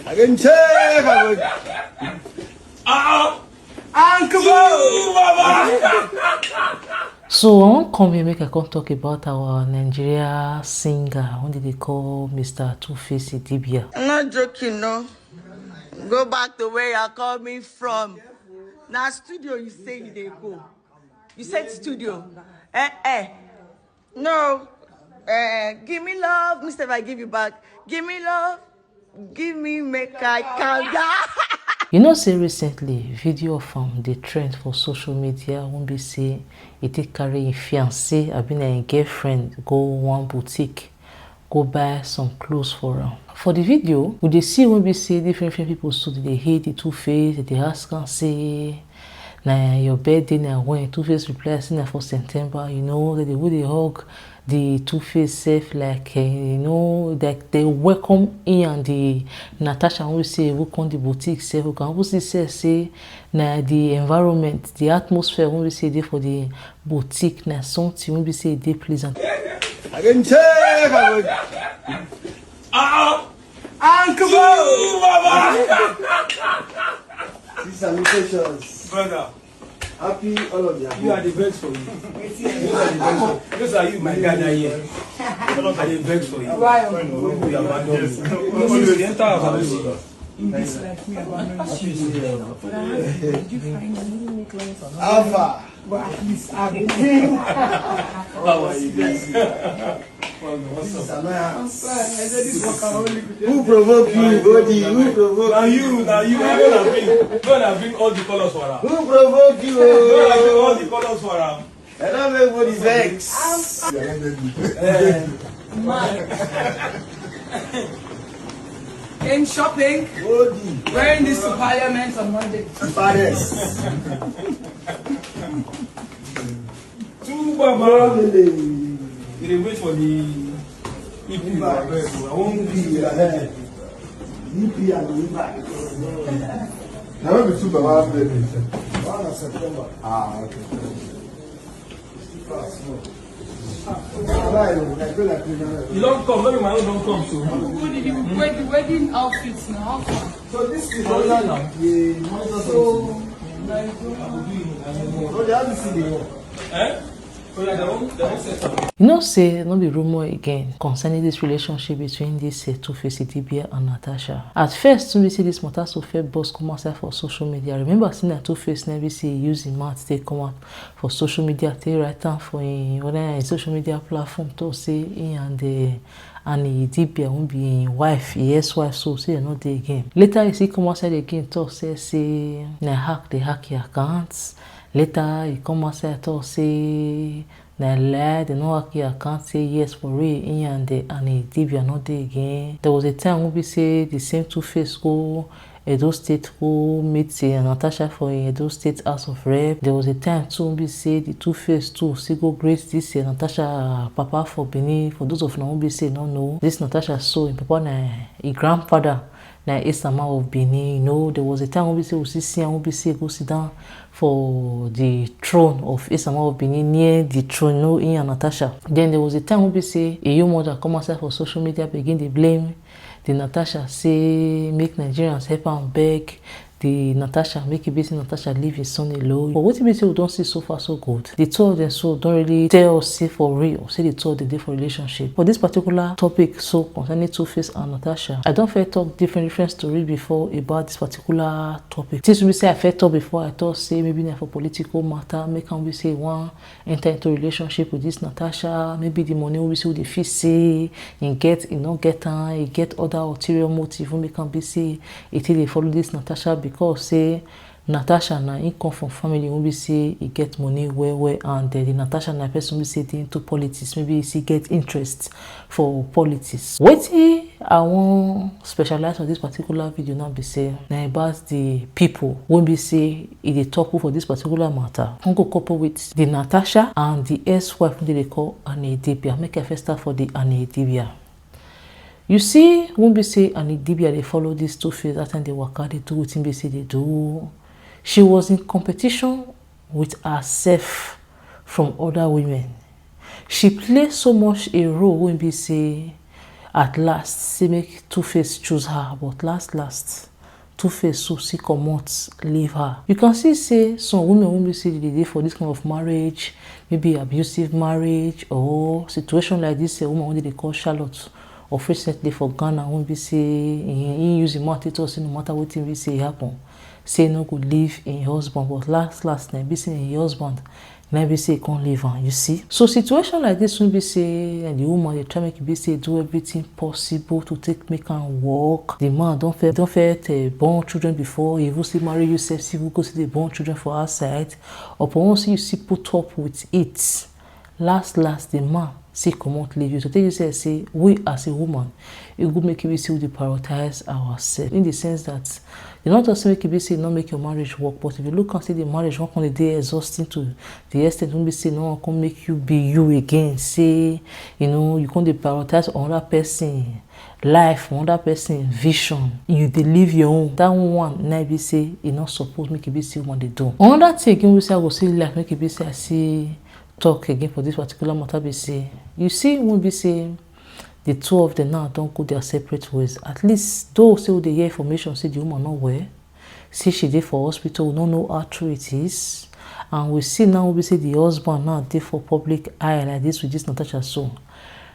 I can check. Uncle So I won't come here make I come talk about our Nigeria singer. What did they call Mr. Two-Face Idibia? I'm not joking, no. Go back to where you're coming from. Now studio you say you dey go. You said studio. No. Give me love. Mr. If I give you back. Give me love. Give me make I calm down. You know, say recently, video from the trend for social media won't be say it take carry a fiancé, I been a girlfriend, go one boutique, go buy some clothes for her. For the video, we dey see when we say different people so they hate the Two-Face, they ask and say, nah, your birthday now when Two-Face reply saying for September, you know, that they would hug the Two-Face self like you know, like they welcome in and the Natasha when we say we come the boutique self, we can also say na the environment, the atmosphere when we say they for the boutique na something when we say they pleasant. I can check. Uncle These salutations. Brother. Happy all of you. You are the best for you. Those are you, my God, here. I are the best for you. Why? You abandon me. You enter our in this life, we abandon you. Did you find me make life or not? Alpha. Well, at least I'm here. How are you guys? Who provoked you, Bodhi? Who provoked you? Now you. I'm gonna bring all the colors for her. Who provoked you? I'm gonna bring all the colors for her. I don't make body vex. In shopping, Bodhi. wearing this to Parliament on Monday. Paris. Two Baba. You wait for the EP. I won't be ahead. EP and back. Now when we took the last day, 1 of September. okay. You don't come, maybe my own don't come so. Who did you wear the wedding outfits now? How come? So this is Oh, yeah, now. So, like, So they have to see the one. Eh? So like they won't set up. You know, say no be rumor again concerning this relationship between this Two-Face Idibia and Natasha. At first, when we see this matter so fair boss come outside for social media, I remember seeing that Two-Face never say use him mouth they come out for social media, they write down for a social media platform to say he and the Idibia won't be wife, yes wife, so say you're not there again. Later you see come outside again talk say na hack they hack your accounts. Later he come outside talk say na lie, they know hack your account, say yes for real, he and the Idibia not there again. There was a time when we say the same Two-Face go Edo State go meet Natasha for Edo State House of Rep. There was a time too when we say the Two-Face too see go great this Natasha papa for Benin. For those of now we say no know this Natasha so in papa na a grandfather na Isama of Benin. You know, there was a time when we say we see and we say go sit down for the throne of Isama of Benin near the throne, you know, in and Natasha. Then there was a time when we say a young mother come outside for social media begin to blame the Natasha, say make Nigerians help and beg the Natasha, make it busy Natasha leave his son alone. But what we say we don't see so far so good. The two of them so don't really tell us say for real, say the two of them for relationship. For this particular topic, so concerning Two-Face and Natasha, I don't fair talk different stories before about this particular topic. Since we say I fair talk before, I thought say maybe for political matter, make we say one enter into relationship with this Natasha, maybe the money we see the fee say he get he not get her, he get other ulterior motive, we can be say it they follow this Natasha because say Natasha na he come from family when we say he get money well and the Natasha na person we say they into politics, maybe he get interest for politics. Wetin I want specialize on this particular video now be say na about the people when we say it dey talk for this particular matter. I'm go couple with the Natasha and the ex-wife they call Annie Idibia. Make I first start for the Annie Idibia. You see, when we say Annie Idibia they follow these Two-Face, that time they work out, they do what they say they do. She was in competition with herself from other women. She played so much a role when we say at last say make Two-Face choose her, but last Two-Face so see comot leave her. You can see say some women won't be say they dey for this kind of marriage, maybe abusive marriage or situation like this. A woman wey they call Charlotte of recently for Ghana won't be say he use the mouth to talk say no matter what we say happen, say no go leave in husband, but last na be say in husband na be say can't leave her. You see, so situation like this will be say and the woman they try make it be say do everything possible to make am work. The man don't born children before, even see marry you sef, you go see the born children for outside, or once you see put up with it, last the man say comot leave you. So tell you say we as a woman, it would make you see we prioritize ourselves in the sense that you not just make you say not make your marriage work, but if you look and see the marriage work on the day exhausting to the extent when we say no one can make you be you again, say you can't prioritize another person life, another person vision, you dey live your own. That one now be say you not supposed make you be say what they do. Another thing again we say I go say like make you be say I see talk again for this particular matter be say you see when we say the two of them now don't go their separate ways. At least those say they hear information say the woman not well, say she dey for hospital, we don't know how true it is, and we see now we say the husband now dey for public eye like this with this Natasha so.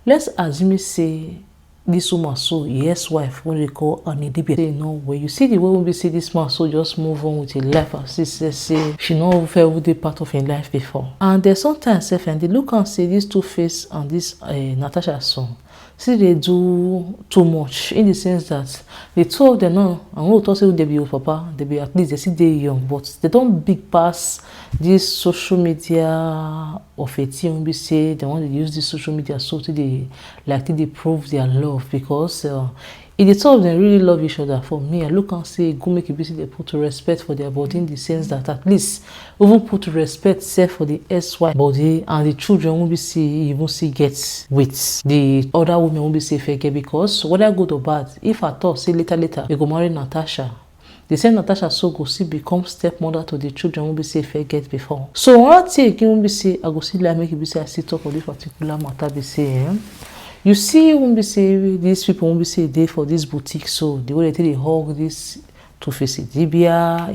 Let's assume say this woman so yes wife what they call an Idibia say no way. You see the way we see this man so just move on with his life as she say she not felt the part of her life before. And there's sometimes and they look and say this Two-Face and this Natasha son, see they do too much in the sense that the two of them now, and we talk say they be your papa, they be at least they see they young, but they don't big pass this social media of a team. We say they want to use this social media so they prove their love, because if the two of them really love each other, for me I look and say go make it be they put respect for their body in the sense that at least even put respect self for the SY body, and the children won't be see even see get with the other women won't be say fake, because whether good or bad, if I thought say later you go marry Natasha, the same Natasha so go see become stepmother to the children won't be say fair get before. So one thing again won't be say I go see like make it be say I sit up for this particular matter be say you see won't be say these people won't be say they for this boutique, so the way they hug this Two-Face Idibia,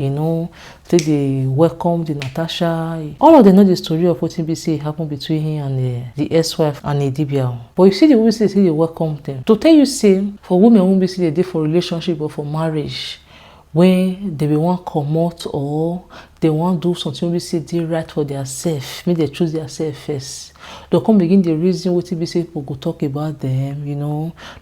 they welcome the Natasha. All of them know the story of what be say happened between him and the ex-wife and Idibia. But you see the women say they welcome them. To tell you say for women won't be say they did for relationship or for marriage, when they want come out or they want do something we say they right for their self, maybe they choose their self first. They'll come begin the reason what be say people go talk about them,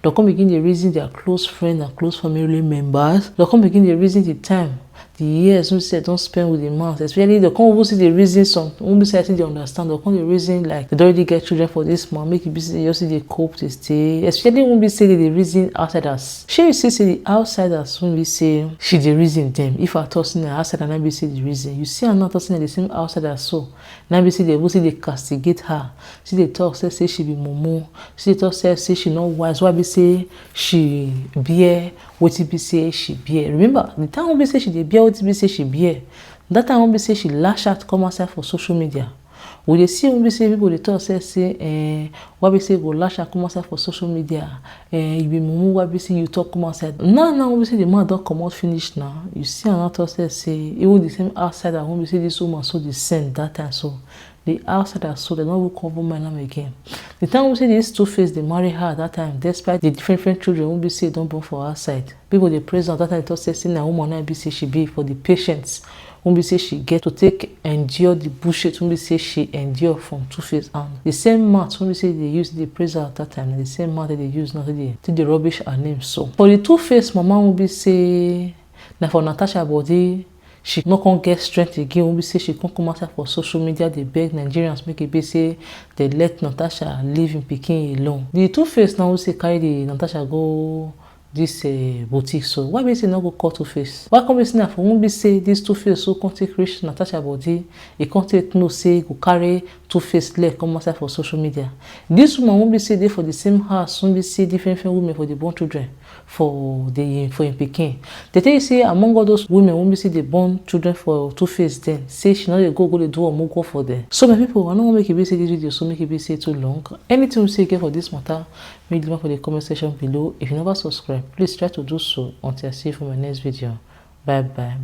They'll come begin the reason their close friends and close family members. They'll come begin the reason the time, the years we say don't spend with the man. Especially they come over see the reason some when we say I think they understand. They'll come the reason like they already get children for this man, make it be say you see they cope to stay. Especially when we say the reason outsiders. She say the outsiders when we say she the reason them. If I toss in the outsider, now be say the reason. You see I'm not tossing the same outsider so. Now be say they will see they castigate her. See they talk say she be mumu. See they talk say she not wise. Why be say she bear what be say she bear. Remember the time when we say she bear what be say she bear. That time when we say she lash out come outside for social media. We dey see when we say people they talk say what we say go lash out come outside for social media. You be mumu what we say you talk come outside. Now when we say the man don't come out finish now. You see another say even the same outsider when we say this woman so the same that time so. The outsider so they don't will cover my name again. The time we say this Two-Face they marry her at that time, despite the different children won't be say don't born for outside. People they praise her that time they thought say na woman now be say she be for the patience. Won't be say she get to endure the bullshit. Won't be say she endure from Two-Face and the same mouth won't be say they use the praise her at that time. And the same mouth that they use now they rubbish her name so. For the Two-Face mama won't be say now for Natasha body. She not can get strength again. When we say she can't come out for social media, they beg Nigerians make it be say they let Natasha live in Peking alone. The Two-Face now we say carry the Natasha go this boutique. So why be say not go call Two-Face? Why come we say now for when we say this Two-Face so can't take reach Natasha body? It can't take no say go carry Two-Face leg come outside for social media. This woman won't be say they for the same house. Won't be say different women for the born children. for im pikin. They tell you say among all those women wey be say dey born children for Two-Face then say she no dey go dey do omugo for them. So my people, I no wan make e be say this video so make e be say too long. Anything we say again for this matter, leave them for the comment section below. If you never subscribe, please try to do so until I see you for my next video. Bye bye.